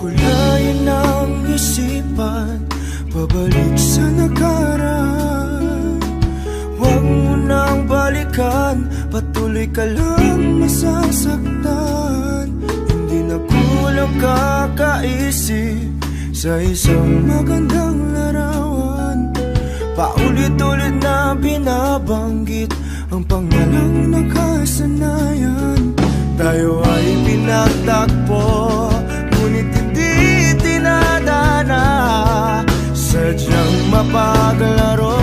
Kulayan ang isipan, pabalik sa nakaraan. Huwag mo nang balikan, patuloy ka lang masasaktan. Hindi na kulang kakaisip sa isang magandang larawan. Paulit-ulit na binabanggit ang pangalang nakasanayan. Tayo ay pinagtagpo, ngunit hindi tinadana. Sadyang mapaglaro